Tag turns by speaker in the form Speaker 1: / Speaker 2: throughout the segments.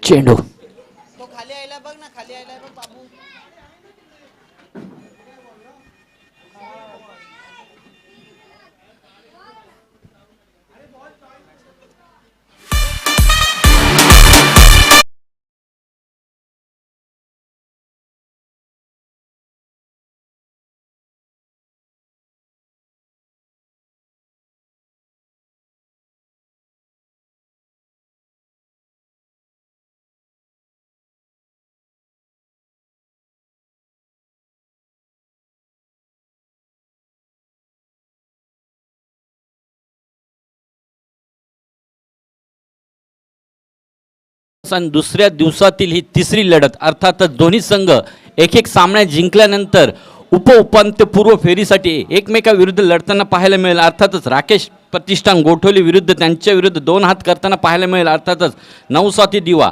Speaker 1: चेंडू
Speaker 2: तो खाली आयला बघ ना, खाली आयला बघ बाबू.
Speaker 1: आणि दुसऱ्या दिवसातील ही तिसरी लढत अर्थातच दोन्ही संघ एक एक सामना जिंकल्यानंतर उपांत्यपूर्व फेरीसाठी एकमेकाविरुद्ध लढताना पाहायला मिळेल. अर्थातच राकेश प्रतिष्ठान गोठवली विरुद्ध त्यांच्या विरुद्ध दोन हात करताना पाहायला मिळेल. अर्थातच नवसाथी दिवा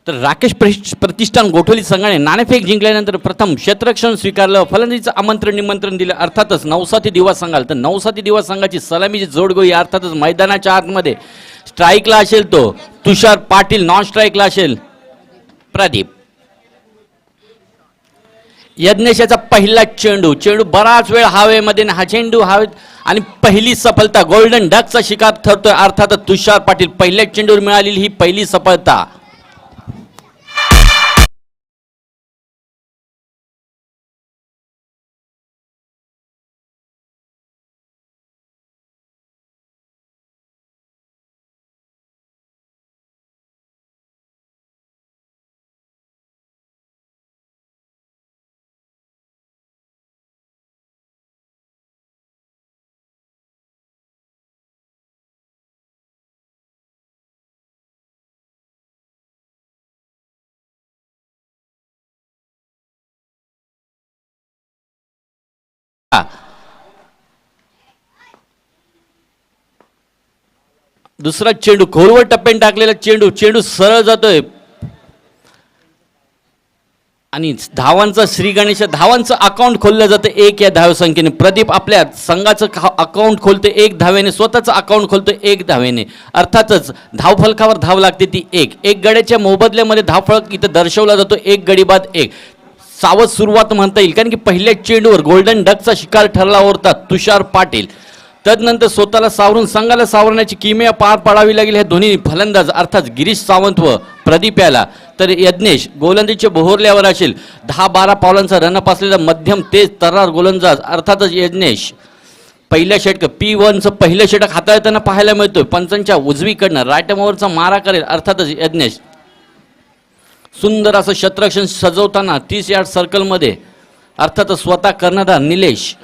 Speaker 1: तर राकेश प्रतिष्ठान गोठवली संघाने नाणेफेक जिंकल्यानंतर प्रथम क्षेत्ररक्षण स्वीकारलं, फलंदाजीचं आमंत्रण निमंत्रण दिलं. अर्थातच नवसाथी दिवा संघाला तर नवसाथी दिवा संघाची सलामीची जोडगोळी अर्थातच मैदानाच्या आतमध्ये स्ट्राईकला असेल तो तुषार पाटील, नॉन स्ट्राईकला असेल प्रदीप. यज्ञेशाचा पहिला चेंडू बराच वेळ हवेमध्ये हा चेंडू हवेत आणि पहिली सफलता गोल्डन डकचा शिकार ठरतोय. अर्थातच तुषार पाटील पहिल्या चेंडूवर मिळालेली ही पहिली सफलता. दुसरा चेंडू खोलवर टप्प्याने टाकलेला चेंडू सरळ जातोय आणि धावांचा श्री गणेश धावांचं अकाउंट खोललं जातं एक या धावसंख्येने. प्रदीप आपल्या संघाचं अकाउंट खोलतोय एक धावेने, स्वतःचं अकाउंट खोलतोय एक धावेने. अर्थातच धावफलकावर धाव लागते ती एक गड्याच्या मोबदल्यामध्ये धावफलक इथं दर्शवला जातो एक गडी बाद एक. सावध सुरुवात म्हणता येईल कारण की पहिल्या चेंडूवर गोल्डन डकचा शिकार ठरला होता तुषार पाटील. तदनंतर स्वतःला सावरून संघाला सावरण्याची किमया पार पाडावी लागेल हे दोन्ही फलंदाज अर्थात गिरीश सावंत व प्रदीप याला. तर यज्ञेश गोलंदाजीच्या बोहरल्यावर असेल 10-12 पावलांचा रनअप असलेला मध्यम तेज तर्रार गोलंदाज अर्थातच यज्ञेश. पहिल्या षटक P1चं पहिलं षटक हाताळताना पाहायला मिळतोय. पंचांच्या उजवीकडनं रायटमवरचा मारा करेल अर्थातच यज्ञेश. सुंदर असं क्षेत्ररक्षण सजवताना 30 यार्ड सर्कलमध्ये अर्थातच स्वतः कर्णधार निलेश.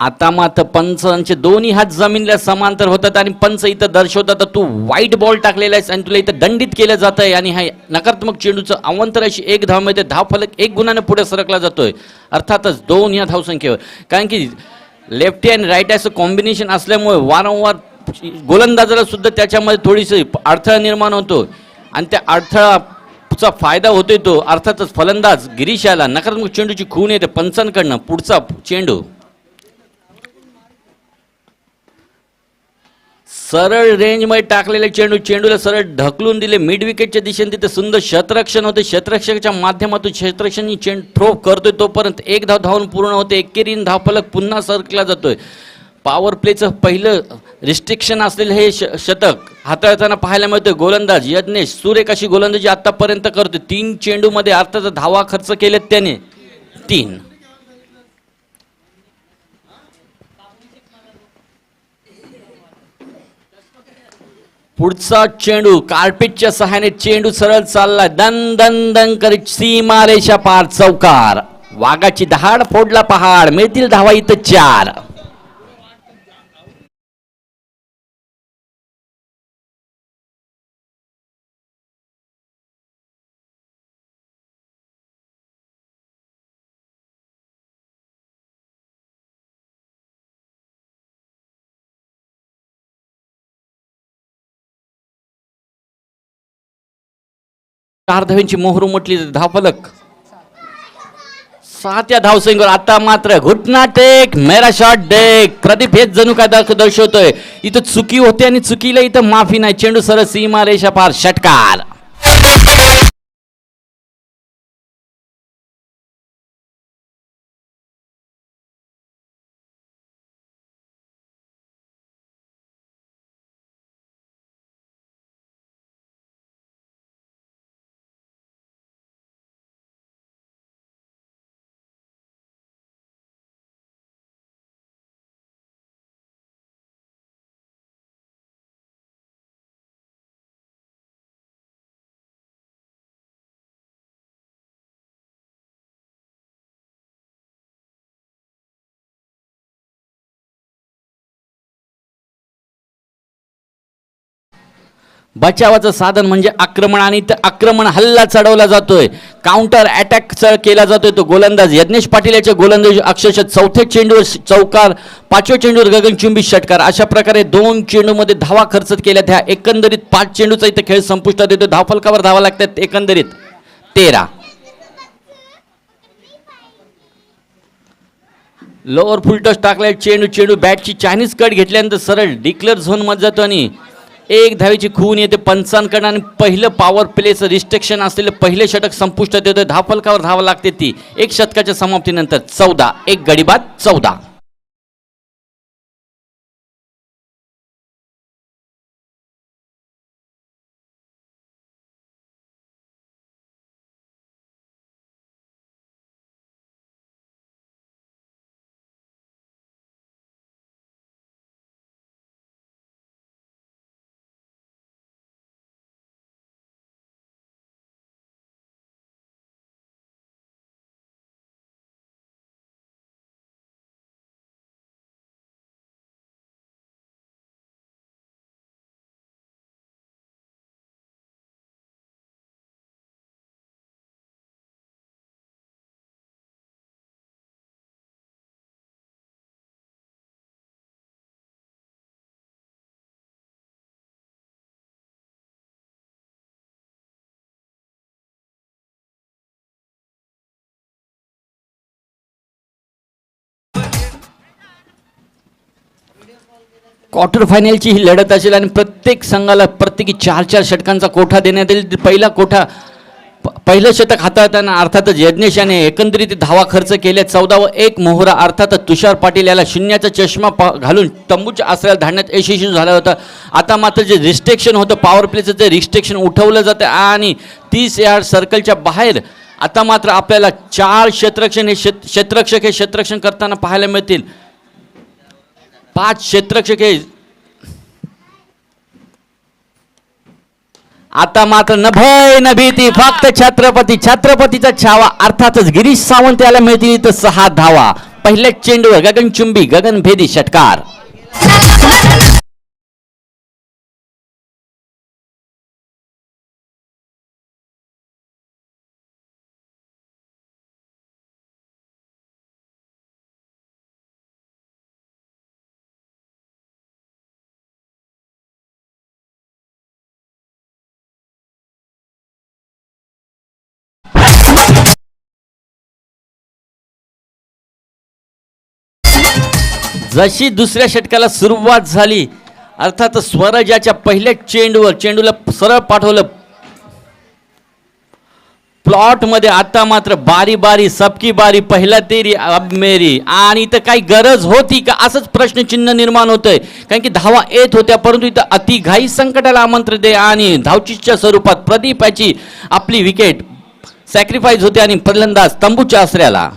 Speaker 1: आता मात्र पंचांचे दोन्ही हात जमिनीला समांतर होतात आणि पंच इथं दर्शवतात तू वाईट बॉल टाकलेला आहेस आणि तुला इथं दंडित केलं जात आहे आणि हा नकारात्मक चेंडूचं अवंतर अशी एक धाव मिळते. धावफलक एक गुणाने पुढे सरकला जातोय अर्थातच 2 या धावसंख्येवर. कारण की लेफ्टी आणि राईट असं कॉम्बिनेशन असल्यामुळे वारंवार गोलंदाजाला सुद्धा त्याच्यामध्ये थोडीशी अडथळा निर्माण होतो आणि त्या अडथळाचा फायदा होतोय तो अर्थातच फलंदाज गिरीश याला. नकारात्मक चेंडूची खून येते पंचांकडनं. पुढचा चेंडू सरळ रेंजमध्ये टाकलेले चेंडूला सरळ ढकलून दिले मिड विकेटच्या दिशेने. तिथे सुंदर क्षेत्ररक्षण होते. क्षेत्ररक्षकाच्या माध्यमातून क्षेत्ररक्षण चेंडू थ्रो करतोय तोपर्यंत एक धाव धावून पूर्ण होते. एकेरीन धावफलक पुन्हा सरकला जातोय. पॉवर प्लेचं पहिलं रिस्ट्रिक्शन असलेलं हे शतक हाताळताना पाहायला मिळतोय. गोलंदाज यज्ञेश सुरेख अशी गोलंदाजी आतापर्यंत करतोय. 3 चेंडूमध्ये अर्थात धावा खर्च केलेत त्याने 3. पुढचा चेंडू कार्पेटच्या सहाय्याने चेंडू सरळ चालला दन दन दन करीत सीमारेषा पार चौकार. वाघाची दहाड फोडला पहाड. मिळतील धावा इथं 4. चार धावांची मोहर उमटली. धावफलक सात्या धावसंख्येवर आता मात्र घुटना टेक मेरा शॉट डेक. प्रदीप हेच जणू काय दर्शवतोय इथं चुकी होते आणि चुकीला इथं माफी नाही. चेंडू सरळ सीमा रेषा पार षटकार. बचावाचं साधन म्हणजे आक्रमण आणि ते आक्रमण हल्ला चढवला जातोय. काउंटर अटॅक केला जातोय. तो गोलंदाज यज्ञेश पाटील याच्या गोलंदाजी अक्षरशः चौथ्या चेंडूवर चौकार, पाचव्या चेंडूवर गगनचुंबी षटकार. अशा प्रकारे 2 चेंडूमध्ये धावा खर्च केल्या. त्या एकंदरीत 5 चेंडूचा इथे खेळ संपुष्टात येतो. धावफलकावर धावा लागतात एकंदरीत 13. लोअर फुल टच टाकलाय. चेंडू बॅटची चायनीज कट घेतल्यानंतर सरळ डिक्लेअर झोन मध्ये जातो आणि एक धावेची खून येते पंचांकडे आणि पहिलं पॉवर प्लेचं रिस्ट्रिक्शन असलेलं पहिले षटक संपुष्टात येतं. धावफलकावर धावा लागते ती एक षटकाच्या समाप्तीनंतर 14. एक गडी बाद 14. क्वार्टर फायनलची ही लढत असेल आणि प्रत्येक संघाला प्रत्येकी 4-4 षटकांचा कोठा देण्यात येईल. पहिलं षटक हाताळताना अर्थातच यज्ञेश याने एकंदरीत धावा खर्च केल्या 14 व 1 मोहरा. अर्थातच तुषार पाटील याला शून्याचा चष्मा घालून तंबूच्या आश्रयाला धाडण्यात यशस्वी झाला होता. आता मात्र जे रिस्ट्रिक्शन होतं पॉवर प्लेचं ते रिस्ट्रिक्शन उठवलं जातं आणि 30 यार्ड सर्कलच्या बाहेर आता मात्र आपल्याला 4 क्षेत्ररक्षक हे क्षेत्ररक्षण करताना पाहायला मिळतील. 5 क्षेत्ररक्षक हे आता मात्र न भय न भीती फक्त छत्रपतीचा छावा. अर्थातच गिरीश सावंत याला मिळतील इथं 6 धावा. पहिल्याच चेंडूवर गगनचुंबी गगनभेदी षटकार. जशी दुसऱ्या षटकाला सुरुवात झाली अर्थात स्वराज्याच्या पहिल्या चेंडूला सरळ पाठवलं प्लॉट मध्ये. आता मात्र बारी सबकी बारी पहिला तेरी अब मेरी. आणि इथं काही गरज होती का असंच प्रश्नचिन्ह निर्माण होतंय. कारण की धावा येत होत्या परंतु इथं अतिघाई संकटाला आमंत्रण दे आणि धावचीच्या स्वरूपात प्रदीपाची आपली विकेट सॅक्रिफाईस होते आणि फलंदाज तंबूच्या आश्रयाला.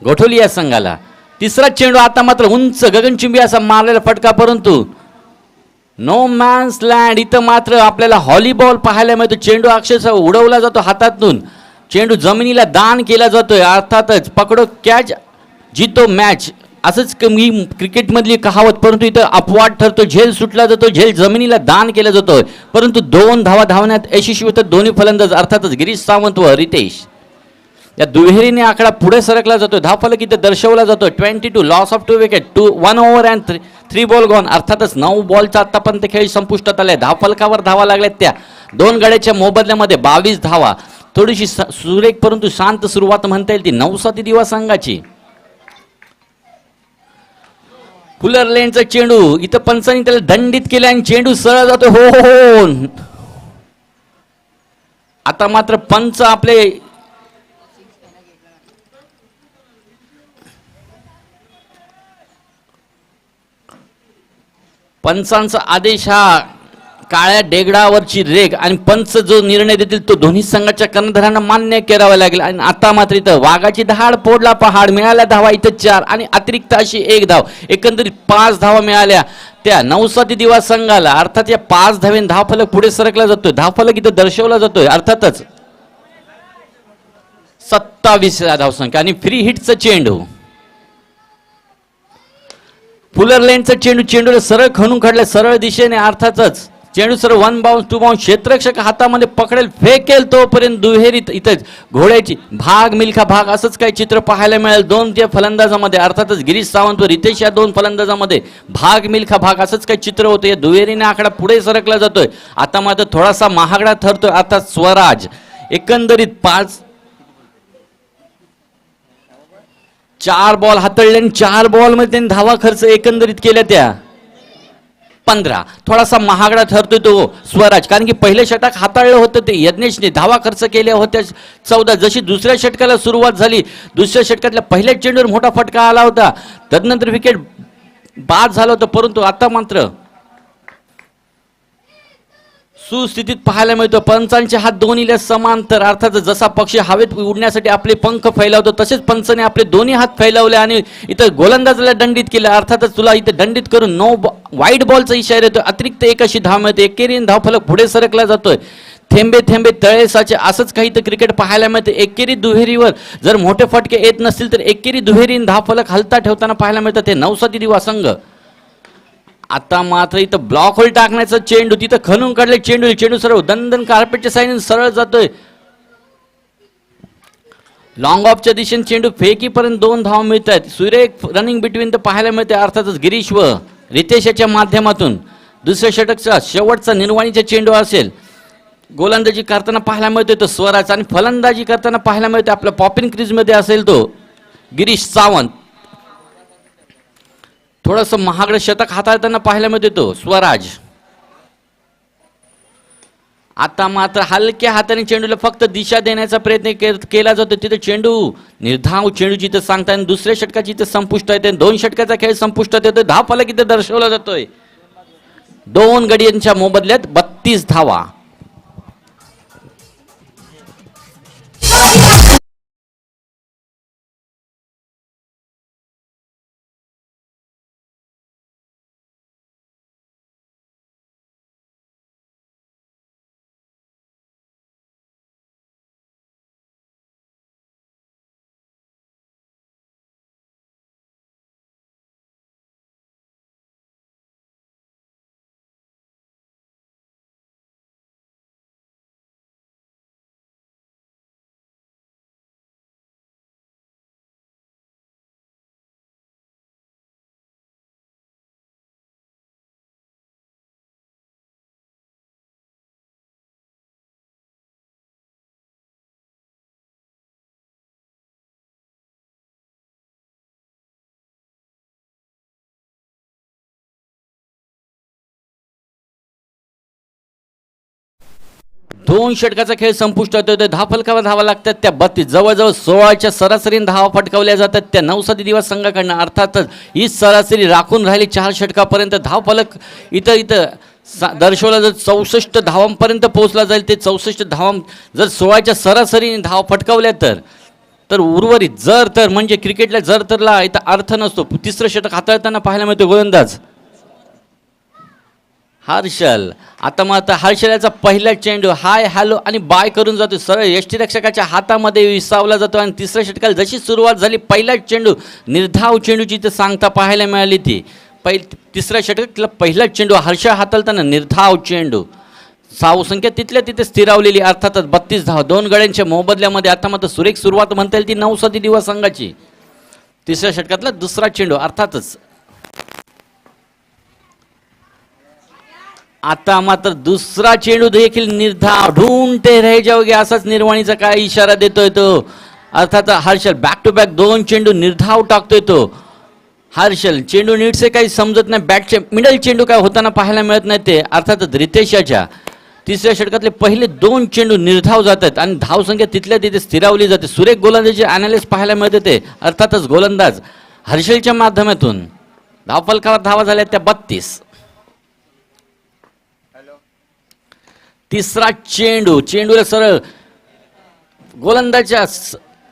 Speaker 1: गोठवली या संघाला. तिसरा चेंडू आता मात्र उंच गगनचुंबी असा मारलेला फटका, परंतु नो मॅन्स लँड. इथं मात्र आपल्याला हॉलीबॉल पाहायला मिळतो. चेंडू अक्षरशः उडवला जातो हातातून, चेंडू जमिनीला दान केला जातोय. अर्थातच पकडो कॅच जितो मॅच, असंच मी क्रिकेटमधली कहावत, परंतु इथं अपवाद ठरतो. झेल सुटला जातो, झेल जमिनीला दान केला जातोय, परंतु 2 धावा धावण्यात यशस्वी होतात दोन्ही फलंदाज, अर्थातच गिरीश सावंत व रितेश. या दुहेरीने आकडा पुढे सरकला जातोय. धावफलक इथे दर्शवला जातोय 22, loss of 2 wicket, 1 over and 3 ball gone. अर्थातच 9 बॉलचा आतापर्यंत खेळ संपुष्टात आलाय. धावफलकावर धावा लागल्यात त्या 2 गड्याच्या मोबदल्यामध्ये 22 धावा. थोडीशी सुरेख परंतु शांत सुरुवात म्हणता येईल ती नवसाती दिवा संघाची. फुलर लेनचा चेंडू इथं पंचांनी त्याला दंडित केले आणि चेंडू सरळ जातो. हो, आता मात्र पंच आपले पंचांचा आदेश हा काळ्या डेगडावरची रेग आणि पंच जो निर्णय देतील तो दोन्ही संघाच्या कर्णधारांना मान्य करावा लागेल. आणि आता मात्र इथं वाघाची दहाड फोडला पहाड, मिळाल्या धावा इथं 4 आणि अतिरिक्त अशी 1 धाव, एकंदरीत 5 धावा मिळाल्या त्या नवसाती दिवा संघाला. अर्थात या 5 धावेन धावफलक पुढे सरकला जातोय. धावफलक इथं दर्शवला जातोय अर्थातच 27 धावसंख्या. आणि फ्री हिटचा चेंडू, फुलर लेनचा चेंडू, चेंडूला सरळ खणून काढलं सरळ दिशेने. अर्थातच चेंडू सर 1 बाउन्स 2 बाउन्स, क्षेत्ररक्षक हातामध्ये पकडेल फेकेल तोपर्यंत दुहेरीत इथं घोड्याची भाग मिल्खा भाग असंच काही चित्र पाहायला मिळेल 2 फलंदाजामध्ये. अर्थातच गिरीश सावंत व रितेश या 2 फलंदाजामध्ये भाग मिल्खा भाग असंच काही चित्र होतं. या दुहेरीने आकडा पुढे सरकला जातोय. आता मात्र थोडासा महागडा ठरतोय अर्थात स्वराज. एकंदरीत 4 बॉल हाताळले आणि 4 बॉलमध्ये त्यांनी धावा खर्च एकंदरीत केल्या त्या 15. थोडासा महागडा ठरतोय तो स्वराज, कारण की पहिल्या षटक हाताळलं होतं ते यज्ञेशने, धावा खर्च केल्या होत्या 14. जशी दुसऱ्या षटकाला सुरुवात झाली, दुसऱ्या षटकातल्या पहिल्या चेंडूवर मोठा फटका आला होता, तदनंतर विकेट बाद झालं होतं, परंतु आता मात्र सुस्थितीत पाहायला मिळतो. पंचांचे हात दोन्हीला समांतर, अर्थात जसा पक्षी हवेत उडण्यासाठी आपले पंख फैलावतो तसेच पंचाने आपले दोन्ही हात फैलावले आणि इथं गोलंदाजाला दंडित केलं. अर्थातच तुला इथे दंडित करून वाईट बॉलचा इशारा येतो. अतिरिक्त 1 अशी धाव मिळते. एकेरीने धावफलक पुढे सरकला जातोय. थेंबे थेंबे तळे साचे, असंच काही तर क्रिकेट पाहायला मिळते. एकेरी दुहेरीवर जर मोठे फटके येत नसतील तर एकेरी दुहेरीने धावफलक हलता ठेवताना पाहायला मिळतं ते नवसाती दिवा संघ. आता मात्र इथं ब्लॉक होल टाकण्याचा चेंडू, तिथं खणून काढले चेंडू, चेंडू सरळ दंदन कार्पेटच्या साईडने सरळ जातोय. लॉंग ऑफच्या दिशेने चेंडू फेकीपर्यंत 2 धावा मिळत आहेत. सुरेख रनिंग बिटवीन तर पाहायला मिळते. अर्थातच गिरीश व रितेश याच्या माध्यमातून दुसऱ्या षटकचा शेवटचा निर्वाणीचा चेंडू असेल. गोलंदाजी करताना पाहायला मिळतोय तो स्वराज आणि फलंदाजी करताना पाहायला मिळते आपल्या पॉपिंग क्रीजमध्ये असेल तो गिरीश सावंत. थोडंसं महागडं शतक हाताळताना पाहायला मिळतो तो स्वराज. आता मात्र हलक्या हाताने चेंडूला फक्त दिशा देण्याचा प्रयत्न केला जातो. तिथे चेंडू निर्धाव चेंडू जिथे सांगता आणि दुसऱ्या षटकाची इथे संपुष्ट येते. 2 षटकाचा खेळ संपुष्टात येतोय. धावफलक इथे दर्शवला जातोय 2 गडियांच्या मोबदल्यात 32 धावा. दोन षटकाचा खेळ संपुष्टात येतोय. धावफलकावर धावा लागतात त्या 32. जवळजवळ 16च्या सरासरीने धावा फटकावल्या जातात त्या नवसाती दिवस संघाकडनं. अर्थातच ही सरासरी राखून राहिली 4 षटकापर्यंत. धावफलक इथं दर्शवला जर 64 धावांपर्यंत पोहोचला जाईल. ते 64 धावा जर 16च्या सरासरीने धावा फटकावल्या तर तर उर्वरित जर तर म्हणजे क्रिकेटला जर तरला इथं अर्थ नसतो. तिसरं षटक हाताळताना पाहायला मिळतो गोलंदाज हर्षल. आता हर्षल याचा पहिला चेंडू हाय हॅलो आणि बाय करून जातो, सरळ यष्टीरक्षकाच्या हातामध्ये विसावला जातो आणि तिसऱ्या षटकाला जशी सुरुवात झाली पहिला चेंडू निर्धाव चेंडूची इथं सांगता पाहायला मिळाली. ती तिसऱ्या षटकातला पहिला चेंडू हर्ष हाताळताना निर्धाव चेंडू, धावसंख्या तिथल्या तिथे स्थिरावलेली, अर्थातच 32 धावा 2 गड्यांच्या मोबदल्यामध्ये. आता मात्र सुरेख सुरुवात म्हणता येईल ती नवसादी दिवस संघाची. तिसऱ्या षटकातला दुसरा चेंडू, अर्थातच आता मात्र दुसरा चेंडू देखील निर्धाव ढूंढते रहे जाओगे असाच निर्वाणीचा काय इशारा देतोय तो. अर्थात हर्षल बॅक टू बॅक 2 चेंडू निर्धाव टाकतोय तो हर्षल. चेंडू नीटसे काही समजत नाही, बॅटचे मिडल चेंडू काय होताना पाहायला मिळत नाही ते. अर्थातच रितेशाच्या तिसऱ्या षटकातले पहिले 2 चेंडू निर्धाव जातात आणि धावसंख्या तिथल्या तिथे स्थिरावली जाते. सुरेख गोलंदाजीचे अनालिस्ट पाहायला मिळते ते. अर्थातच गोलंदाज हर्षलच्या माध्यमातून धावफलकावर धावा झाल्या त्या 32. तिसरा चेंडूला सरळ गोलंदाच्या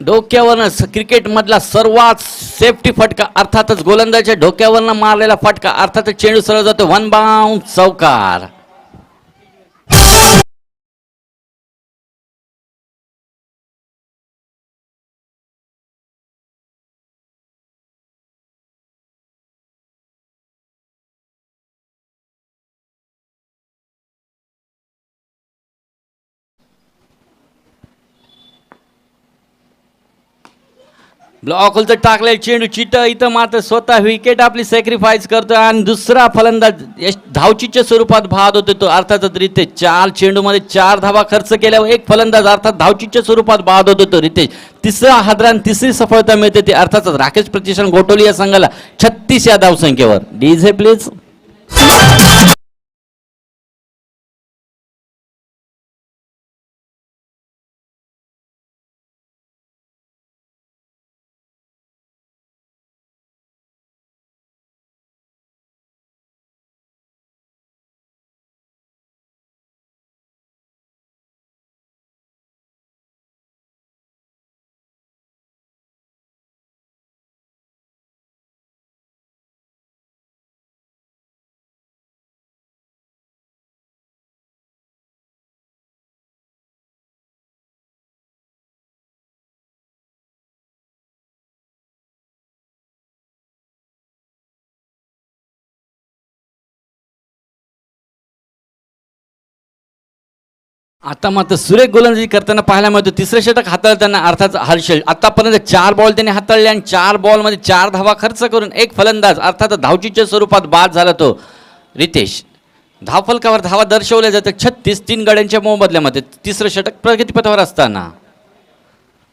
Speaker 1: डोक्यावरनं क्रिकेटमधला सर्वात सेफ्टी फटका, अर्थातच गोलंदाच्या डोक्यावरनं मारलेला फटका, अर्थातच चेंडू सरळ जातो 1 बाउंड चौकार. ब्लॉक होलचं टाकले चेंडू चिट इथं मात्र स्वतः विकेट आपली सॅक्रिफाईस करतो आणि दुसरा फलंदाज धावचीच्या स्वरूपात बाद होतो तो. अर्थातच रितेश 4 चेंडूमध्ये 4 धावा खर्च केल्यावर एक फलंदाज अर्थात धावचीच्या स्वरूपात बाद होतो तो रितेश. तिसरा हादरान तिसरी सफलता मिळते ती अर्थातच राकेश प्रतिष्ठान गोटोली या संघाला 36 या धावसंख्येवर. DJ please. आता मात्र सुरेख गोलंदाजी करताना पाहायला मिळतो. तिसरे षटक हाताळताना अर्थात हर्षल आतापर्यंत 4 बॉल त्याने हाताळले आणि 4 बॉलमध्ये 4 धावा खर्च करून एक फलंदाज अर्थात धावचीच्या स्वरूपात बाद झाला तो रितेश. धावफलकावर धावा दर्शवल्या जातात 36 3 गड्यांच्या मोबदल्यामध्ये. तिसरं षटक प्रगतीपथावर असताना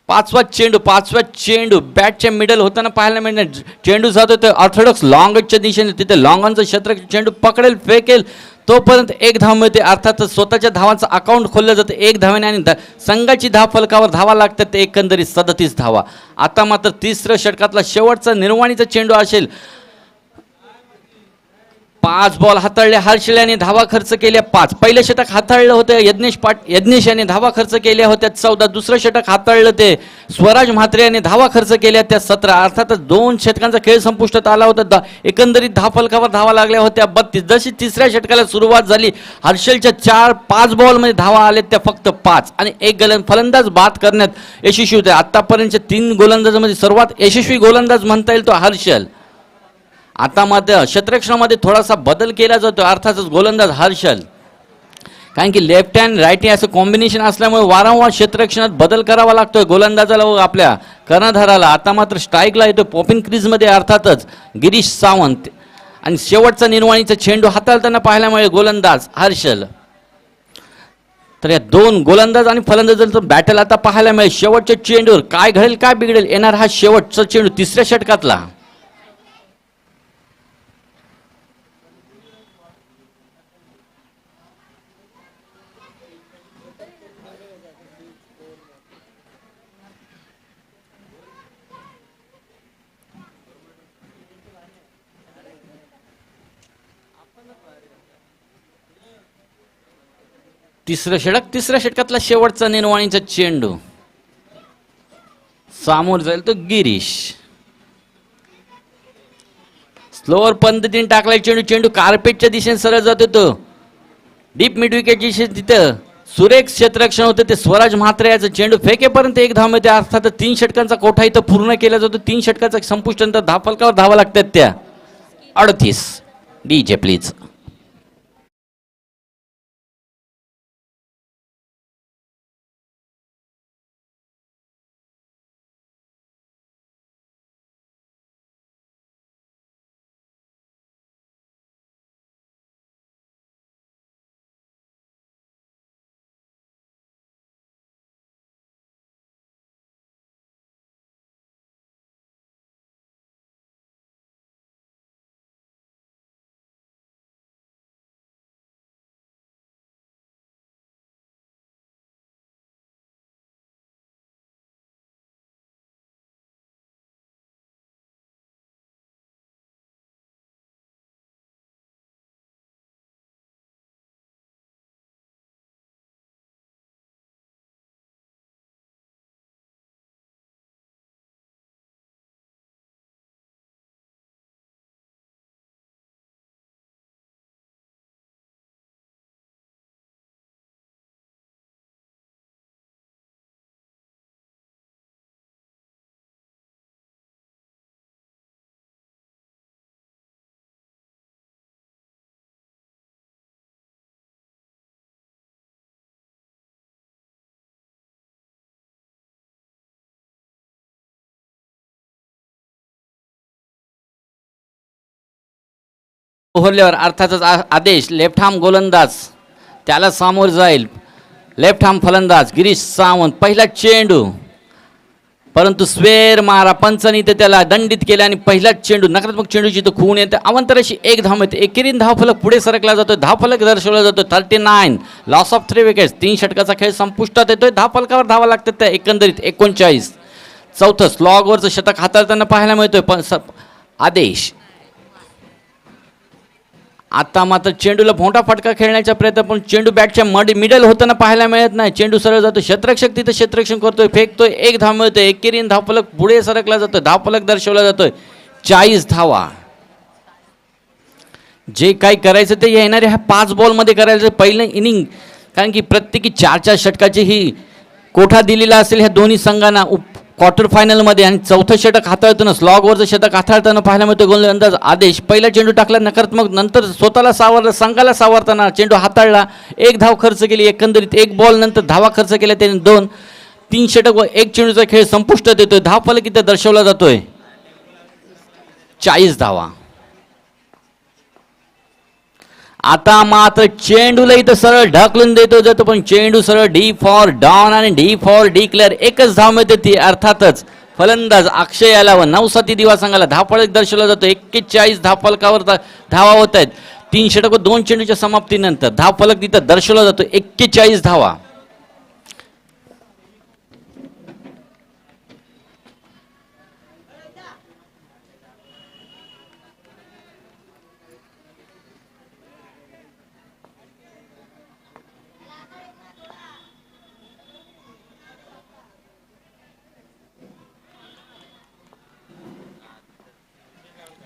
Speaker 1: पाचवा चेंडू बॅटच्या मिडल होताना पाहायला मिळणार. चेंडू जातो ते ऑर्थोडॉक्स लॉंगच्या दिशेने, तिथे लॉंगॉनचं क्षेत्र चेंडू पकडेल फेकेल तोपर्यंत 1 धाव मिळते. अर्थातच स्वतःच्या धावांचं अकाउंट खोललं जातं 1 धावाने आणि संघाची धाव फलकावर धावा लागतात ते एकंदरीत 37 धावा. आता मात्र तिसऱ्या षटकातला शेवटचा निर्वाणीचा चेंडू असेल. 5 बॉल हाताळले हर्षल याने धावा खर्च केल्या 5. पहिलं षटक हाताळलं होतं यज्ञेश याने धावा खर्च केल्या होत्या 14. दुसरं षटक हाताळलं ते स्वराज म्हात्रे याने धावा खर्च केल्या त्या 17. अर्थातच 2 षटकांचा खेळ संपुष्टात आला होता. एकंदरीत धावफलकावर धावा लागल्या होत्या 32. जशी तिसऱ्या षटकाला सुरुवात झाली हर्षलच्या 5 बॉलमध्ये धावा आल्या त्या फक्त 5 आणि एक फलंदाज बाद करण्यात यशस्वी होते. आतापर्यंतच्या 3 गोलंदाजांमध्ये सर्वात यशस्वी गोलंदाज म्हणता येईल तो हर्षल. आता मात्र क्षेत्ररक्षणामध्ये थोडासा बदल केला जातो अर्थातच गोलंदाज हर्षल, कारण की लेफ्ट हँड राईट हँड असं कॉम्बिनेशन असल्यामुळे वारंवार क्षेत्ररक्षणात बदल करावा लागतोय गोलंदाजाला व आपल्या कर्णधाराला. आता मात्र स्ट्राईकला येतो पॉपिंग क्रीजमध्ये अर्थातच गिरीश सावंत आणि शेवटचा निर्वाणीचा चेंडू हाताळताना पाहायला मिळेल गोलंदाज हर्षल. तर या 2 गोलंदाज आणि फलंदाजांचं बॅटल आता पाहायला मिळेल. शेवटच्या चेंडूवर काय घडेल काय बिघडेल येणार हा शेवटचा चेंडू तिसऱ्या षटकातला. तिसऱ्या षटकातला शेवटचा निर्वाणीचा चेंडू सामोर जाईल तो गिरीश. स्लोअर पद्धतीने टाकलाय चेंडू. चेंडू कार्पेटच्या दिशेने सरळ जातो तो डीप मिड विकेट दिशे तिथं सुरेख क्षेत्ररक्षण होतं ते स्वराज म्हात्रे याचं चेंडू फेकेपर्यंत एक धाव मिळते. अर्थात 3 षटकांचा कोठा इथं पूर्ण केला जातो. 3 षटकाचा संपुष्टांत धावफलकावर धावा लागतात त्या 38. DJ please. ओव्हरल्यावर अर्थातच आदेश लेफ्ट हार्म गोलंदाज त्याला सामोर जाईल. लेफ्ट हार्म फलंदाज गिरीश सावंत. पहिला चेंडू परंतु स्वेर मारा पंचांनी ते त्याला दंडित केले आणि पहिलाच चेंडू नकारात्मक चेंडूची तो खून येते. अवंतराशी एक धाव मिळते. एकेरीन धावफलक पुढे सरकला जातो. धावफलक दर्शवला जातो 39. Loss of 3 wickets. 3 षटकाचा खेळ संपुष्टात येतोय. धावफलकावर धावा लागतात त्या एकंदरीत 39. चौथं स्लॉगवरचं शतक हाताळताना पाहायला मिळतोय आदेश. आता मात्र चेंडूला मोठा फटका खेळण्याचा प्रयत्न पण चेंडू बॅटच्या मिडल होताना पाहायला मिळत नाही. चेंडू सरळ जातो. क्षेत्ररक्षक तिथं क्षेत्ररक्षण करतोय फेकतोय. एक धाव मिळतोय. एकेरीन धावफलक पुढे सरकला जातोय. धावफलक दर्शवला जातोय 40 धावा. जे काही करायचं ते येणाऱ्या ह्या 5 बॉलमध्ये करायचं. पहिलं इनिंग कारण की प्रत्येकी 4-4 षटकाची ही कोठा दिलेला असेल ह्या दोन्ही संघांना क्वार्टर फायनलमध्ये. आणि चौथं षटक हाताळताना स्लॉगवरचं षटक हाताळताना पाहायला मिळतो गोलंदाज आदेश. पहिला चेंडू टाकला नकारात्मक. नंतर स्वतःला सावरलं. संघाला सावरताना चेंडू हाताळला. एक धाव खर्च केली. एकंदरीत एक बॉल नंतर धावा खर्च केल्या त्याने 2. 3 षटक व एक चेंडूचा खेळ संपुष्टात येतोय. धावफलक इथं दर्शवला जातोय 40 धावा. आता मात्र चेंडूला इथं सरळ ढकलून देतो जातो पण चेंडू सरळ डी फॉर डॉन आणि डी फॉर डिक्लेअर. एकच धाव मिळते ती अर्थातच फलंदाज अक्षय याला व 9-7 दिवा संघाला धावफलक दर्शवला जातो. 41 धावफलकावर धावा होत आहेत. 3 षटक व 2 चेंडूच्या समाप्तीनंतर धावफलक तिथं दर्शवला जातो 41 धावा.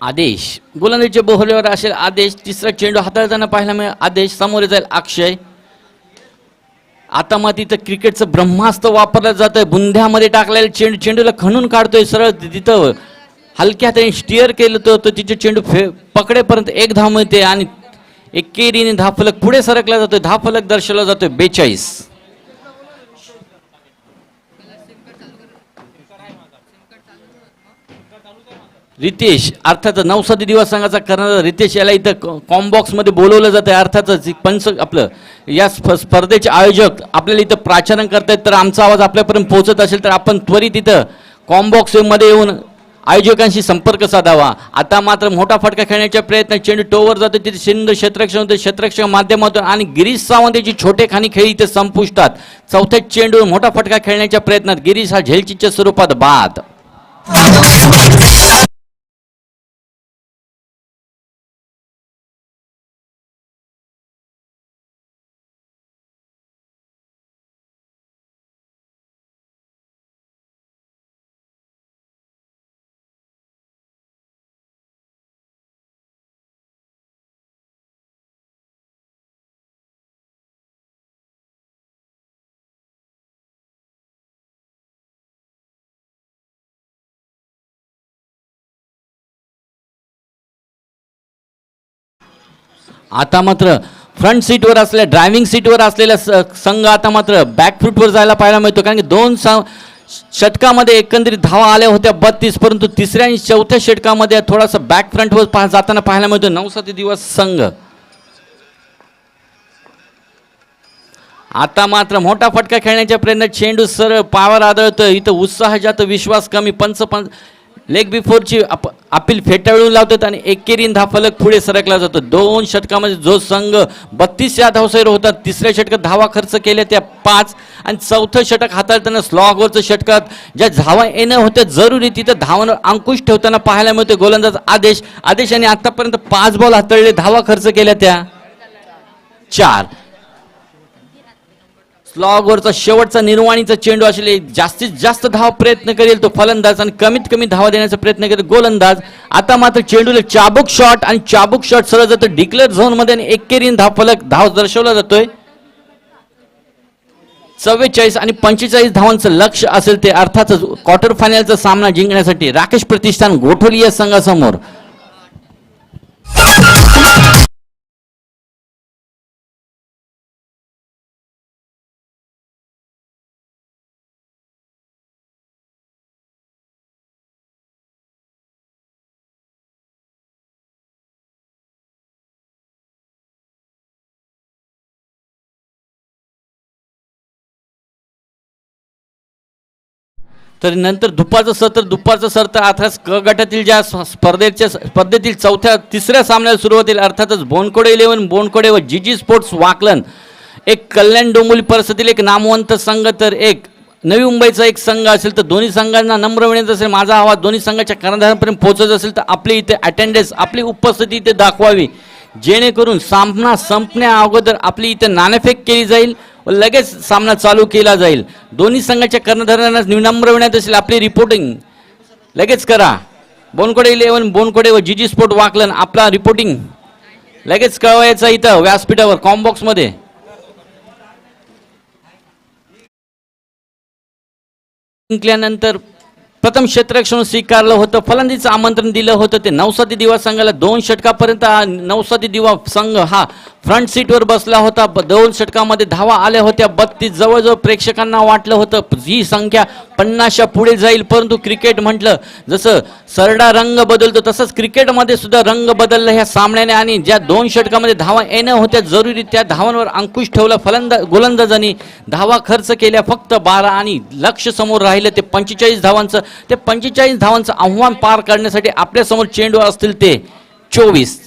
Speaker 1: आदेश गोलंदाजीच्या बोहल्यावर असेल. आदेश तिसरा चेंडू हाताळताना पाहायला मिळेल. आदेश समोर जाईल अक्षय. आता मग तिथं क्रिकेटचं ब्रह्मास्त्र वापरलं जातंय. बुंध्यामध्ये टाकलेलं चेंडूला खणून काढतोय. सरळ तिथं हलक्या हाताने स्टिअर केलं तर तिचे चेंडू पकडेपर्यंत एक धाव मिळते आणि एकेरीने धावफलक पुढे सरकला जातोय. धावफलक दर्शवला जातोय 42. रितेश अर्थात 9-7 दिवस संघाचा करणारा रितेश याला इथं कॉम्बॉक्समध्ये बोलवलं जातं. अर्थातच पंच आपलं या स्पर्धेचे आयोजक आपल्याला इथं प्राचारण करतायत. तर आमचा आवाज आपल्यापर्यंत पोहोचत असेल तर आपण त्वरित इथं कॉम्बॉक्समध्ये येऊन आयोजकांशी संपर्क साधावा. आता मात्र मोठा फटका खेळण्याच्या प्रयत्न. चेंडू टोवर जातो तिथे सिंध क्षेत्ररक्षण होते. क्षेत्ररक्षण माध्यमातून आणि गिरीश सावंत याची छोटे खाणी खेळी इथे संपुष्टात. चौथ्या चेंडू मोठा फटका खेळण्याच्या प्रयत्नात गिरीश हा झेलचीच्या स्वरूपात बाद. आता मात्र फ्रंट सीटवर असलेल्या ड्रायव्हिंग सीटवर असलेला संघ आता मात्र बॅकफूटवर जायला पाहायला मिळतो, कारण की दोन षटकामध्ये एकंदरीत धावा आल्या होत्या 32, परंतु तिसऱ्या आणि चौथ्या षटकामध्ये थोडासा बॅक फ्रंटवर जाताना पाहायला मिळतो नवसाती दिवस संघ. आता मात्र मोठा फटका खेळण्याच्या प्रयत्नात चेंडू सरळ पावर आदळतं, इथं उत्साह जातो, विश्वास कमी. पंच लेग बिफोरची अपील फेटाळून लावतात आणि एकेरीन धावफलक पुढे सरकला जातो. दोन षटकामध्ये जो संघ 32 या धावसैर होतात, तिसऱ्या षटकात धावा खर्च केल्या त्या 5 आणि चौथं षटक हाताळताना स्लॉगवरचं षटकात ज्या धावा येणं होत्या जरुरी तिथं धावांवर अंकुश ठेवताना पाहायला मिळते गोलंदाज आदेश यांनी आतापर्यंत 5 बॉल हाताळले, धावा खर्च केल्या त्या 4. स्लॉगवरचा शेवटचा निर्वाणीचा चेंडू असले जास्तीत जास्त धाव प्रयत्न करेल तो फलंदाज आणि कमीत कमी धावा देण्याचा प्रयत्न करेल गोलंदाज. आता मात्र चेंडूला चाबूक शॉट सरळ जातो डिक्लेअर झोन मध्ये आणि एकेरीन धाव दर्शवला जातोय. 44 आणि 45 धावांचं लक्ष असेल ते अर्थातच क्वार्टर फायनलचा सामना जिंकण्यासाठी राकेश प्रतिष्ठान गोठवली या संघासमोर. तर नंतर दुपारचं सत्र अर्थात क गटातील ज्या स्पर्धेतील तिसऱ्या सामन्याला सुरुवात होईल. अर्थातच बोनकोडे 11 बोनकोडे व जीजी स्पोर्ट्स वाकलन, एक कल्याण डोंबिवली परिसरातील एक नामवंत संघ तर एक नवी मुंबईचा एक संघ असेल. तर दोन्ही संघांना नम्र विनंती असेल, माझा आवाज दोन्ही संघाच्या कर्णधारांपर्यंत पोहोचत असेल तर आपली इथे अटेंडन्स आपली उपस्थिती इथे दाखवावी, जेणेकरून सामना संपण्या अगोदर आपली इथे नाणेफेक केली जाईल व लगेच सामना चालू केला जाईल. दोन्ही संघाच्या कर्णधारांना विनम्र विनंती असेल आपली रिपोर्टिंग लगेच करा. बोनकोडे 11 बोनकोडे व जीजी स्पोर्ट वाकलन आपला रिपोर्टिंग लगेच कळवायचा इथं व्यासपीठावर कॉम्बॉक्स मध्ये. जिंकल्यानंतर प्रथम क्षेत्ररक्षण स्वीकारलं होतं, फलंदाजीचं आमंत्रण दिलं होतं ते नवसाती दिवा संघाला. 2 षटकापर्यंत नवसाती दिवा संघ हा फ्रंट सीटवर बसला होता. 2 षटकामध्ये धावा आल्या होत्या 32. जवळजवळ प्रेक्षकांना वाटलं होतं ही संख्या 50च्या पुढे जाईल, परंतु क्रिकेट म्हटलं जसं सरडा रंग बदलतो तसंच क्रिकेटमध्ये सुद्धा रंग बदलला ह्या सामन्याने. आणि ज्या 2 षटकामध्ये धावा येणं होत्या जरुरी त्या धावांवर अंकुश ठेवला गोलंदाजांनी. धावा खर्च केल्या फक्त 12 आणि लक्ष समोर राहिलं ते 45 धावांचं. ते 45 धावांचं आव्हान पार करण्यासाठी आपल्यासमोर चेंडू असतील ते 24.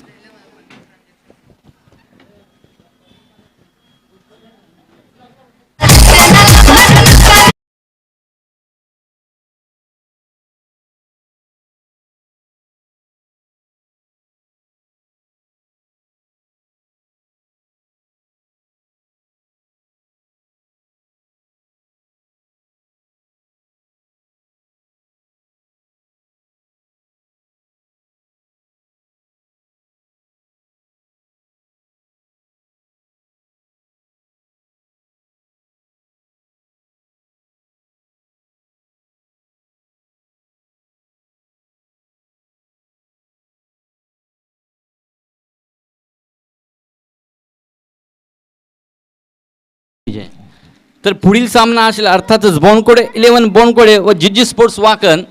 Speaker 1: तर पुढील सामना असेल अर्थातच बोनकोडे 11 बोनकोडे व जीजी स्पोर्ट्स वाकन.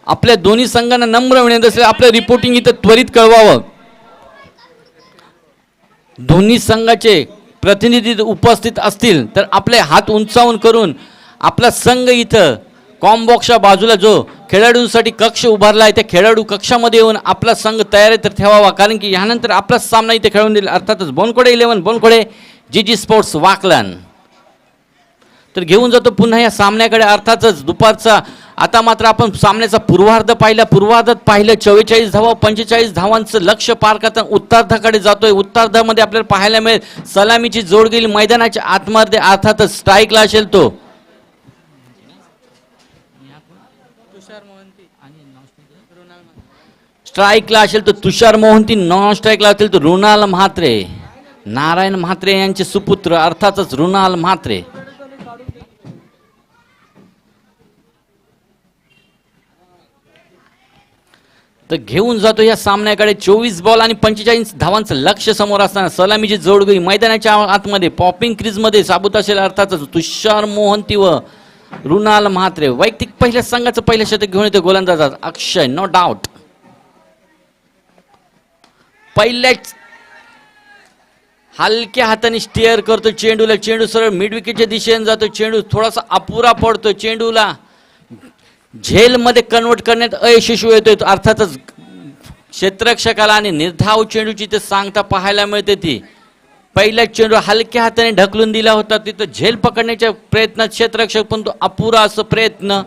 Speaker 1: आपल्या दोन्ही संघांना नम्र विनंती असेल आपलं रिपोर्टिंग इथं त्वरित कळवावं. दोन्ही संघाचे प्रतिनिधी उपस्थित असतील तर आपले हात उंचावून करून आपला संघ इथं कॉम्बॉक्सच्या बाजूला जो खेळाडूंसाठी कक्ष उभारला आहे त्या खेळाडू कक्षामध्ये येऊन आपला संघ तयारी तर ठेवावा, कारण की यानंतर आपला सामना इथे खेळून दिला. अर्थातच बोनकोडे 11 बोनकोडे जीजी स्पोर्ट्स वाकलन. तर घेऊन जातो पुन्हा या सामन्याकडे अर्थातच दुपारचा. आता मात्र आपण सामन्याचा पूर्वार्ध पाहिलं 44 धावा 45 धावांचं लक्ष पार करताना उत्तरार्धाकडे जातोय. उत्तरार्धामध्ये आपल्याला पाहायला मिळेल सलामीची जोड गेली मैदानाच्या आतमध्ये अर्थातच स्ट्राईकला असेल तो तुषार मोहंती, नॉन स्ट्राईकला असेल तो रुणाल म्हात्रे, नारायण म्हात्रे यांचे सुपुत्र अर्थातच रुणाल म्हात्रे. तर घेऊन जातो या सामन्याकडे 24 बॉल आणि 45 धावांचं लक्ष समोर असताना सलामीची जोडगोळी मैदानाच्या आतमध्ये पॉपिंग क्रीज मध्ये साबूत असेल अर्थातच तुषार मोहंती व रुणाल म्हात्रे. वैयक्तिक पहिल्या संघाचं पहिलं शतक घेऊन येतो गोलंदाज अक्षय, नो डाऊट. पहिल्याच हलक्या हाताने स्टेअर करतो चेंडूला, चेंडू सरळ मिड विकेटच्या दिशेने जातो, चेंडू थोडासा अपुरा पडतो, चेंडूला झेलमध्ये कन्वर्ट करण्यात अयशस्वी होतोय. अर्थातच क्षेत्ररक्षकाला आणि निर्धाव चेंडूची ते सांगता पाहायला मिळते. ती पहिला चेंडू हलक्या हाताने ढकलून दिला होता, तिथं झेल पकडण्याच्या प्रयत्नात क्षेत्ररक्षक पण तो अपुरा असं प्रयत्न.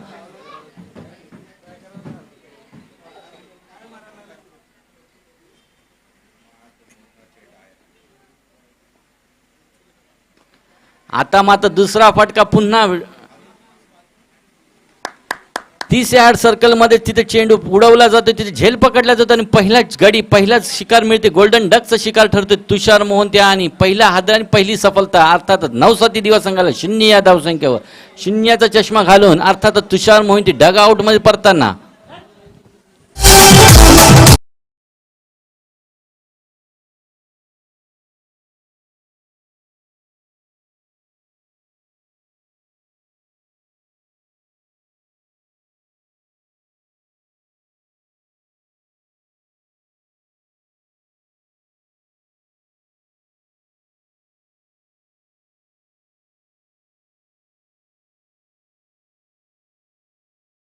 Speaker 1: आता मात्र दुसरा फटका पुन्हा 30 यार्ड सर्कल मध्ये तिथे चेंडू उडवला जातो, तिथे झेल पकडला जातो आणि पहिलाच शिकार मिळते. गोल्डन डकचा शिकार ठरतो तुषार मोहंती आणि पहिला हादरा आणि पहिली सफलता. अर्थातच नवसाती दिवा संघाला 0 या धावसंख्येवर शून्याचा चष्मा घालून अर्थातच तुषार मोहंती डग आउट मध्ये परताना.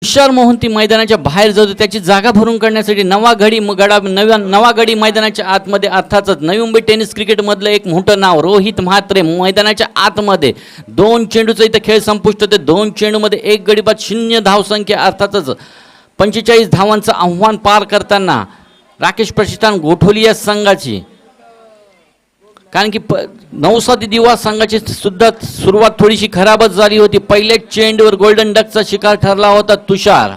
Speaker 1: तुषार मोहंती मैदानाच्या बाहेर जातो, त्याची जागा भरून काढण्यासाठी नवा गडी मैदानाच्या आतमध्ये. अर्थातच नवी मुंबई टेनिस क्रिकेट मधलं एक मोठं नाव रोहित म्हात्रे मैदानाच्या आतमध्ये. 2 चेंडूचा इथं खेळ संपुष्ट होते, 2 चेंडूमध्ये 1 गडी बाद 0 धावसंख्या. अर्थातच 45 धावांचं आव्हान पार करताना राकेश प्रतिष्ठान गोठोली या संघाची. कारण की नवसाती दिवा संघाची सुद्धा सुरुवात थोडीशी खराबच झाली होती. पहिल्याच चेंडूवर गोल्डन डकचा शिकार ठरला होता तुषार.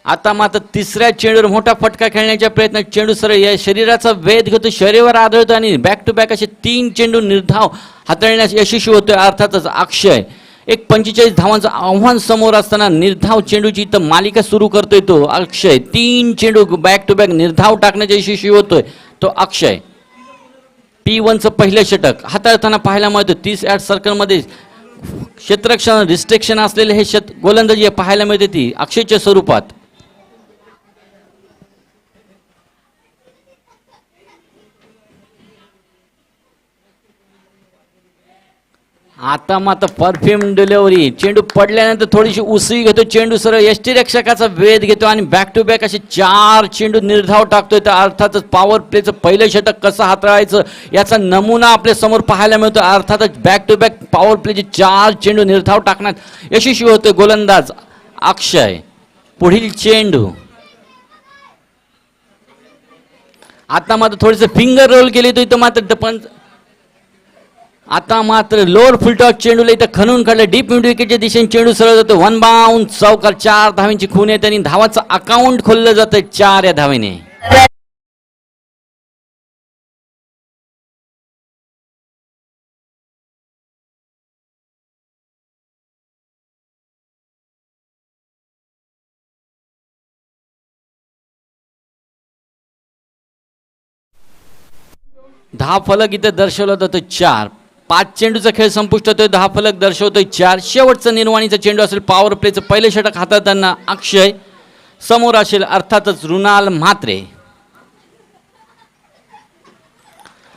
Speaker 1: आता मात्र तिसऱ्या चेंडूवर मोठा फटका खेळण्याच्या प्रयत्नात चेंडू सरळ या शरीराचा वेध घेतो, शरीरावर आदळतो आणि बॅक टू बॅक असे 3 चेंडू निर्धाव हाताळण्यास यशस्वी होतोय. अर्थातच अक्षय एक 45 धावांचं आव्हान समोर असताना निर्धाव चेंडूची इथं मालिका सुरू करतोय तो अक्षय. 3 चेंडू बॅक टू बॅक निर्धाव टाकण्याच्या यशस्वी होतोय तो अक्षय. P1चं पहिलं षटक हाताळताना पाहायला मिळतं. 30 यार्ड सर्कलमध्ये क्षेत्ररक्षण रिस्ट्रिक्शन असलेले हे गोलंदाजी पाहायला मिळते ती अक्षयच्या स्वरूपात. आता मात्र परफ्यूम डिलिव्हरी, चेंडू पडल्यानंतर थोडीशी उसळी घेतो चेंडू सरळ यष्टीरक्षकाचा वेध घेतो आणि बॅक टू बॅक असे 4 चेंडू निर्धाव टाकतोय. तर अर्थातच पॉवर प्लेचं पहिलं षटक कसं हाताळायचं याचा नमुना आपल्या समोर पाहायला मिळतो. अर्थातच बॅक टू बॅक पॉवर प्लेचे 4 चेंडू निर्धाव टाकण्यात यशस्वी होतोय गोलंदाज अक्षय. पुढील चेंडू आता मात्र थोडेसे फिंगर रोल केले तो इथं मात्र पण आता मात्र लोअर फुलटॉस चेंडूला इथं खणून काढलं. डीप मिड विकेटच्या दिशेने चेंडू सरळ जातो, 1 बाउंड चौकार. 4 धावांची खून येते आणि धावाचं अकाउंट खोललं जातं 4 या धावेने. दहा फलक इथं दर्शवला जातो 4. 5 चेंडूचा खेळ संपुष्ट होतोय, 10 फलक दर्शवतोय 4. शेवटचा निर्वाणीचा चेंडू असेल पॉवर प्लेचं पहिलं षटक हाताळताना अक्षय समोर असेल अर्थातच रुणाल म्हात्रे.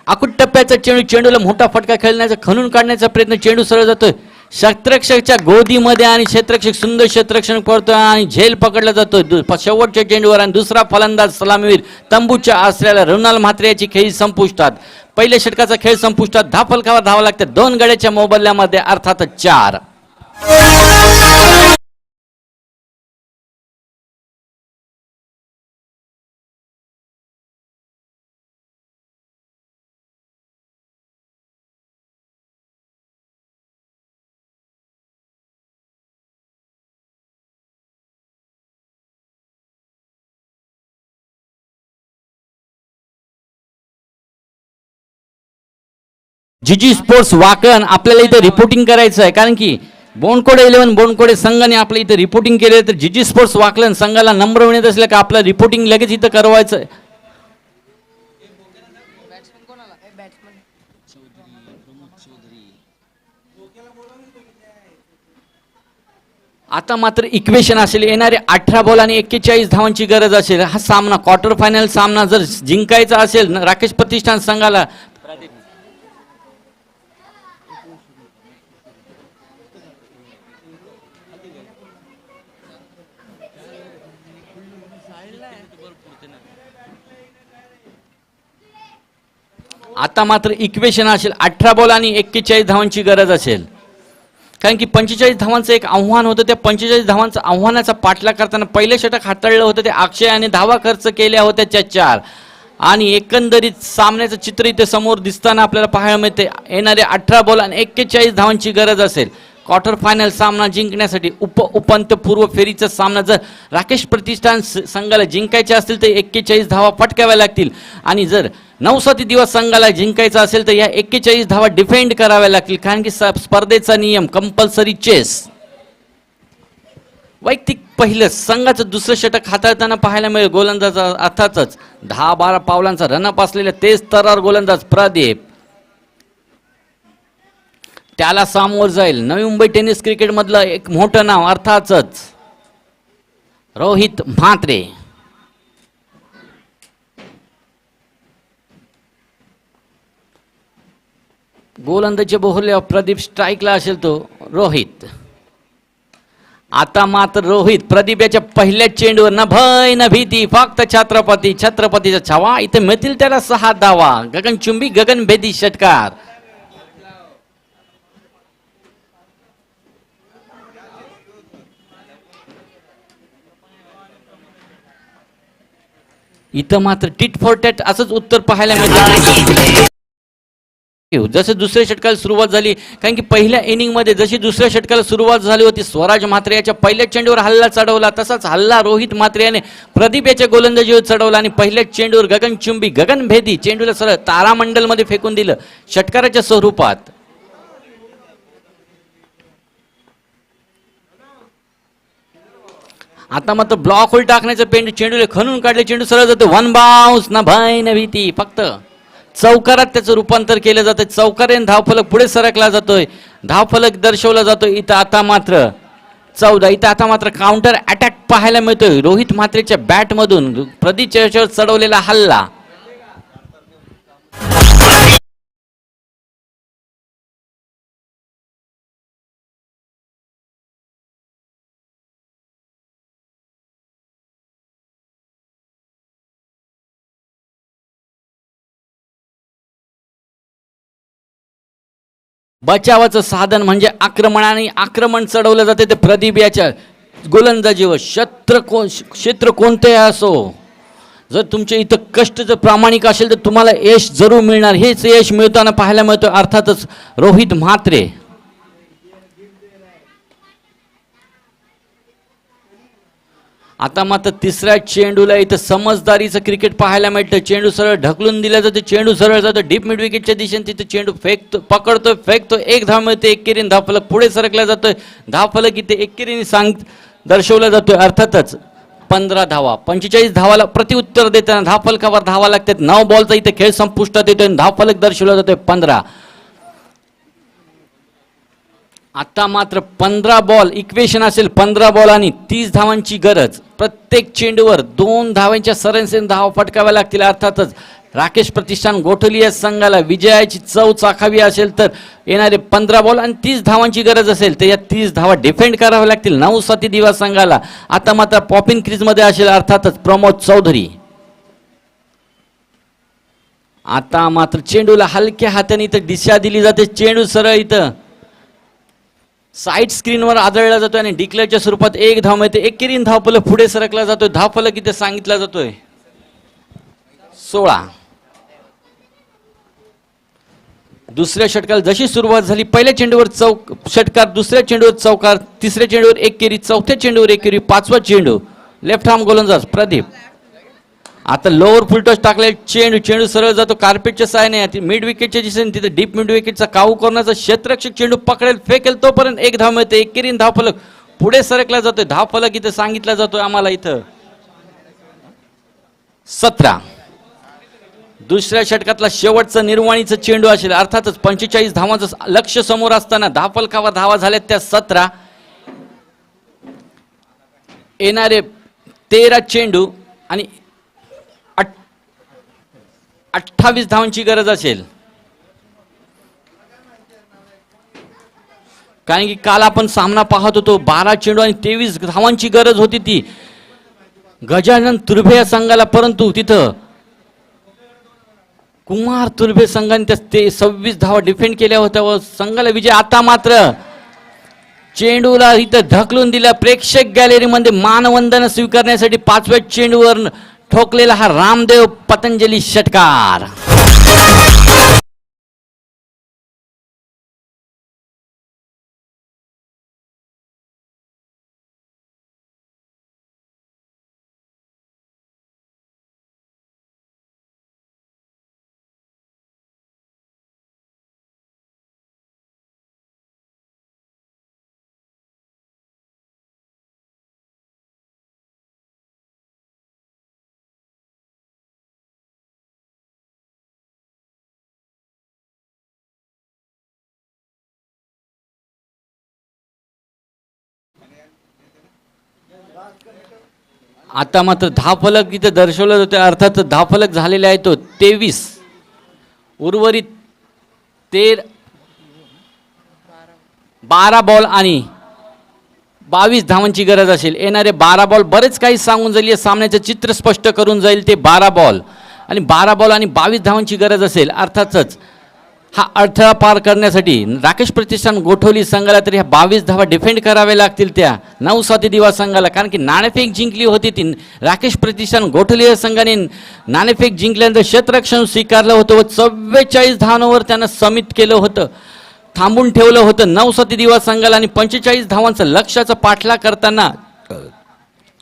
Speaker 1: आकुट टप्प्याचा चेंडूला मोठा फटका खेळण्याचा खणून काढण्याचा प्रयत्न, चेंडू सरळ जातोय क्षेत्ररक्षकच्या गोदीमध्ये आणि क्षेत्ररक्षक सुंदर क्षेत्ररक्षण करतोय आणि झेल पकडला जातो शेवटच्या चेंडूवर. आणि दुसरा फलंदाज सलामीवीर तंबूच्या आश्रयाला रुणाल म्हात्रे याची खेळी संपुष्टात. पहिल्या षटकाचा खेळ संपुष्टात. 10 फलकावर धावा लागतात 2 गड्याच्या मोबदल्यामध्ये अर्थातच 4. जीजी स्पोर्ट्स वाकण आपल्याला इथे रिपोर्टिंग करायचं आहे, कारण की बोनकोडे 11 बोनकोडे संघाने आपल्या इथे रिपोर्टिंग केले तर जीजी स्पोर्ट्स वाकलन संघाला नंबर मिळत असल्या का आपलं रिपोर्टिंग लगेच इथं करवायचं.
Speaker 2: बॅट्समन कोणाला बॅट्समन
Speaker 1: आता मात्र इक्वेशन असेल येणारे 18 बॉल आणि 41 धावांची गरज असेल. हा सामना क्वार्टर फायनल सामना जर जिंकायचा असेल राकेश प्रतिष्ठान संघाला आता मात्र इक्वेशन असेल 18 बॉल आणि 41 धावांची गरज असेल. कारण की 45 धावांचं एक आव्हान होतं. त्या 45 धावांचं आव्हानाचा पाठलाग करताना पहिले षटक हाताळलं होतं ते अक्षयाने धावा खर्च केल्या होत्या त्या 4 आणि एकंदरीत सामन्याचं चित्र इथे समोर दिसताना आपल्याला पाहायला मिळते. येणारे 18 बॉल आणि 41 धावांची गरज असेल क्वार्टर फायनल सामना जिंकण्यासाठी. उपांत्यपूर्व फेरीचा सामना जर राकेश प्रतिष्ठान संघाला जिंकायचे असतील तर 41 धावा फटकाव्या लागतील आणि जर नवसाती दिवस संघाला जिंकायचा असेल तर या 41 धावा डिफेंड कराव्या लागतील. कारण की स्पर्धेचा नियम कंपल्सरी चेस. वैयक्तिक पहिलं संघाचं दुसरं षटक हाताळताना पाहायला मिळेल गोलंदाज अर्थातच 10-12 पावलांचा रनअप असलेला तेज तरार गोलंदाज प्रदीप. त्याला सामोर जाईल नवी मुंबई टेनिस क्रिकेट मधलं एक मोठं नाव अर्थातच रोहित म्हात्रे. गोलंदाजी बोहरल्या प्रदीप स्ट्राईकला असेल तो रोहित. आता मात्र रोहित प्रदीप याच्या पहिल्या चेंडूवर न भय न भीती फक्त छत्रपती छत्रपतीचा छावा. इथे मिळतील त्याला 6 धावा. गगनचुंबी गगनभेदी षटकार. इथं मात्र टिट फॉर टॅट असंच उत्तर पाहायला मिळतं जसं दुसऱ्या षटकाला सुरुवात झाली. कारण की पहिल्या इनिंगमध्ये जशी दुसऱ्या षटकाला सुरुवात झाली होती स्वराज म्हात्रे याच्या पहिल्या चेंडूवर हल्ला चढवला तसाच हल्ला रोहित म्हात्रे याने प्रदीप याच्या गोलंदाजीवर चढवला आणि पहिल्या चेंडूवर गगनचुंबी गगनभेदी चेंडूला सरळ तारामंडलमध्ये फेकून दिलं षटकाराच्या स्वरूपात. आता मात्र ब्लॉक होल टाकण्याचं चेंडूला खणून काढले. चेंडू सरळ जातो 1 बाउन्स ना भय न भीती फक्त चौकारात त्याचं रूपांतर केलं जातं. चौकाराने धावफलक पुढे सरकला जातोय. धावफलक दर्शवला जातोय. इथं आता मात्र 14. इथं आता मात्र काउंटर अटॅक पाहायला मिळतोय रोहित म्हात्रेच्या बॅटमधून प्रदीपच्या याच्यावर चढवलेला हल्ला. बचावाचं साधन म्हणजे आक्रमणाने आक्रमण चढवलं जाते ते प्रदीप याच्या गोलंदाजीवर. क्षेत्र कोणते असो जर तुमच्या इथं कष्ट जर प्रामाणिक असेल तर तुम्हाला यश जरूर मिळणार. हेच यश मिळताना पाहायला मिळतं अर्थातच रोहित म्हात्रे. आता मात्र तिसऱ्या चेंडूला इथं समजदारीचं क्रिकेट पाहायला मिळतं. चेंडू सरळ ढकलून दिला जातो. चेंडू सरळ जातो डीप मिड विकेटच्या दिशेने. तिथे चेंडू फेकतो पकडतो फेकतो. 1 धाव मिळते. एकेरीने धावफलक पुढे सरकला जातोय. धावफलक इथे एकेरीने दर्शवला जातोय अर्थातच 15 धावा. 45 धावाला प्रत्युत्तर देताना धावफलकावर धावा लागतात. 9 बॉलचा इथे खेळ संपुष्टात येतोय. धावफलक दर्शवला जातोय 15. आता मात्र 15 बॉल इक्वेशन असेल 15 बॉल आणि 30 धावांची गरज. प्रत्येक चेंडूवर 2 धावांच्या सरासरी धावा फटकाव्या लागतील. अर्थातच राकेश प्रतिष्ठान गोठवली या संघाला विजयाची चव चाखावी असेल तर येणारे 15 बॉल आणि 30 धावांची गरज असेल तर या 30 धावा डिफेंड कराव्या लागतील नवसाती दिवस संघाला. आता मात्र पॉपिंग क्रीजमध्ये असेल अर्थातच प्रमोद चौधरी. आता मात्र चेंडूला हलक्या हाताने इथं दिशा दिली जाते. चेंडू सरळ इथं साईड स्क्रीनवर आदळला जातोय आणि डिक्लेअरच्या स्वरूपात 1 धाव मिळते. एकेरीने धावफलक पुढे सरकला जातोय. धावफलक इथे सांगितला जातोय 16. दुसऱ्या षटकाला जशी सुरुवात झाली पहिल्या चेंडूवर षटकार, दुसऱ्या चेंडूवर चौकार, तिसऱ्या चेंडूवर एक केरी, चौथ्या चेंडूवर एक केरी, 5वा चेंडू लेफ्ट आर्म गोलंदाज प्रदीप. आता लोअर फुलटॉस टाकले चेंडू चेंडू सरळ जातो कार्पेटच्या साहाय्याने मिड विकेटच्या दिशेने तिथे डीप मिड विकेटचा काऊ करण्याचा क्षेत्ररक्षक चेंडू पकडेल फेकेल तोपर्यंत एक धाव मिळते एकेरीन धावफलक पुढे सरकला जातोय धावफलक इथं सांगितला जातोय आम्हाला इथं 17 दुसऱ्या षटकातला शेवटचा निर्वाणीचा चेंडू असेल अर्थातच 45 धावांचं लक्ष समोर असताना धावफलकावर धावा झाल्यात त्या 17 येणारे 13 चेंडू आणि 28 धावांची गरज असेल कारण की काल आपण सामना पाहत होतो 12 चेंडू आणि 23 धावांची गरज होती ती गजानन तुर्भे या संघाला परंतु तिथं कुमार तुर्भे संघाने ते 26 धावा डिफेंड केल्या होत्या व संघाला विजय आता मात्र चेंडूला इथं ढकलून दिला प्रेक्षक गॅलरीमध्ये मानवंदन स्वीकारण्यासाठी 5व्या चेंडूवर ठोकलेला हा रामदेव पतंजली षटकार आता मात्र धावफलक इथे दर्शवलं जाते अर्थात धावफलक झालेले आहे तो 23 उर्वरित 12 बॉल आणि 22 धावांची गरज असेल येणारे 12 बॉल बरेच काही सांगून जाईल या सामन्याचं चित्र स्पष्ट करून जाईल ते 12 बॉल आणि 22 धावांची गरज असेल अर्थातच हा अडथळा पार करण्यासाठी राकेश प्रतिष्ठान गोठवली संघाला तरी ह्या 22 धावा डिफेंड कराव्या लागतील त्या 9 दिवा संघाला कारण की नाणेफेक जिंकली होती ती राकेश प्रतिष्ठान गोठवली या संघाने नाणेफेक जिंकल्यानंतर क्षेत्ररक्षण स्वीकारलं होतं व 44 धावांवर त्यानं समित केलं होतं थांबून ठेवलं होतं 9 दिवा संघाला आणि 45 धावांचं लक्ष्याचा पाठलाग करताना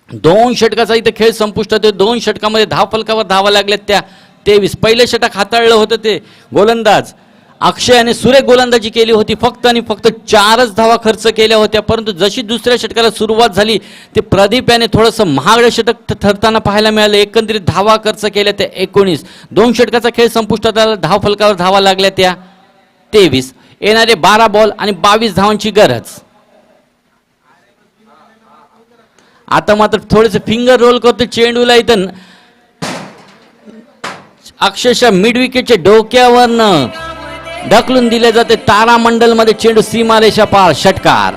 Speaker 1: 2 षटकाचा इथे खेळ संपुष्टात येतो 2 षटकामध्ये धावफलकावर धावा लागल्यात त्या 23 पहिलं षटक हाताळलं होतं ते गोलंदाज अक्षय आणि सुरेख गोलंदाजी केली होती फक्त आणि फक्त 4च धावा खर्च केल्या होत्या परंतु जशी दुसऱ्या षटकाला सुरुवात झाली ते प्रदीप याने थोडंसं महागडं षटक ठरताना पाहायला मिळालं एकंदरीत धावा खर्च केल्या त्या 19 2 षटकाचा खेळ संपुष्टात आला धावफलकावर धावा लागल्या त्या 23 येणारे 12 बॉल आणि 22 धावांची गरज आता मात्र थोडेसे फिंगर रोल करतो चेंडूला इथं अक्षरशः मिड विकेटच्या डोक्यावरनं ढकलून दिले जाते तारामंडल मध्ये चेंडू सीमारेषा पार षटकार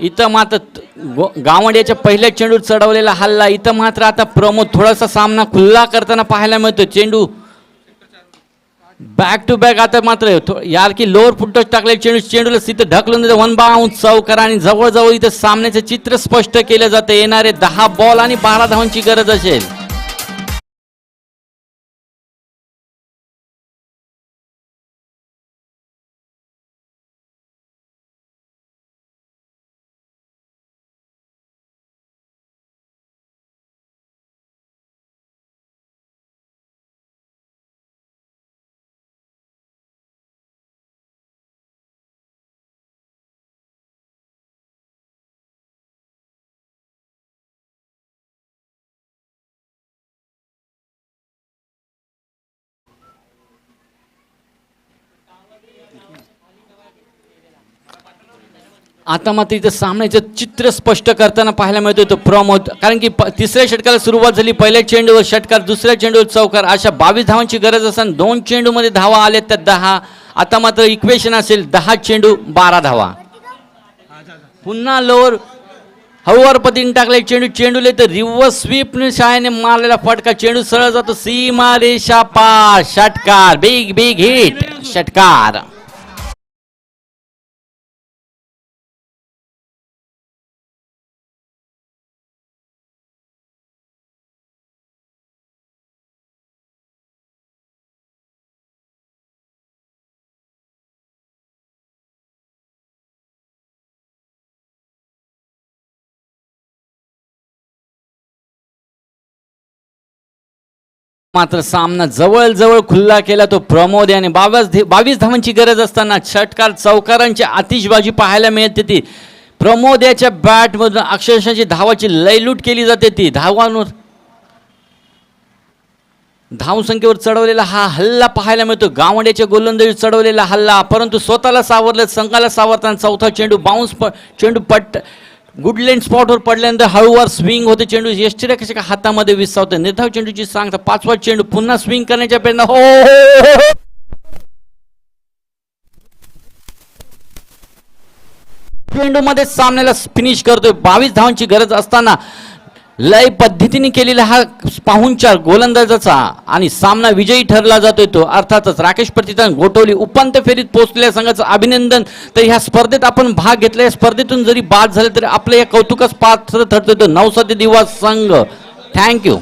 Speaker 1: इथं मात्र गावंड्याच्या पहिल्या चेंडूत चढवलेला हल्ला इथं मात्र आता प्रमोद थोडासा सामना खुल्ला करताना पाहायला मिळतो चेंडू बॅक टू बॅक आता मात्र यार की लोअर फुटटच टाकले चेंडूला तिथं ढकलून देतं 1 बाउन्स चौकार आणि जवळजवळ इथं सामन्याचं चित्र स्पष्ट केलं जातं येणारे 10 बॉल आणि 12 धावांची गरज असेल आता मात्र इथं सामन्याचं चित्र स्पष्ट करताना पाहायला मिळतो तो प्रमोद कारण की तिसऱ्या षटकाला सुरुवात झाली पहिल्या चेंडूवर षटकार दुसऱ्या चेंडूवर चौकार अशा 22 धावांची गरज असताना 2 चेंडूमध्ये धावा आल्या त्या 10 आता मात्र इक्वेशन असेल 10 चेंडू 12 धावा पुन्हा लोअर हळूवार पद्धतीने टाकले चेंडूले तर रिव्हर्स स्वीप शाळेने मारलेला फटका चेंडू सरळ जातो सीमा रेषा पार षटकार बिग हिट षटकार मात्र सामना जवळ खुल्ला केला तो प्रमोद याने 22 धावांची गरज असताना षटकार चौकारांची आतिषबाजी पाहायला मिळते ती प्रमोद याच्या बॅटमधून अक्षरशः धावाची लयलूट केली जाते ती धावांवर धावसंख्येवर चढवलेला हा हल्ला पाहायला मिळतो गावंड्याच्या गोलंदाजीवर चढवलेला हल्ला परंतु स्वतःला सावरलं संघाला सावरताना चौथा चेंडू चेंडू गुडलँड स्पॉटवर पडल्यानंतर हळूवार स्विंग होते चेंडू यष्टीरेषेच्या हातामध्ये विसावते निर्धाव चेंडूची सांगता पाचवा चेंडू पुन्हा स्विंग करण्याच्या प्रयत्न चेंडू मध्ये सामन्याला फिनिश करतोय 22 धावांची गरज असताना लय पद्धतीने केलेला हा पाहुणचार गोलंदाजाचा आणि सामना विजयी ठरला जातोय तो अर्थातच राकेश प्रतितान गोटवली उपांत्य फेरीत पोहोचलेल्या संघाचं अभिनंदन तर ह्या स्पर्धेत आपण भाग घेतला या स्पर्धेतून जरी बाद झाले तरी आपल्या या कौतुकास पात्र ठरतोय तो नवसादी दिवस संघ थँक्यू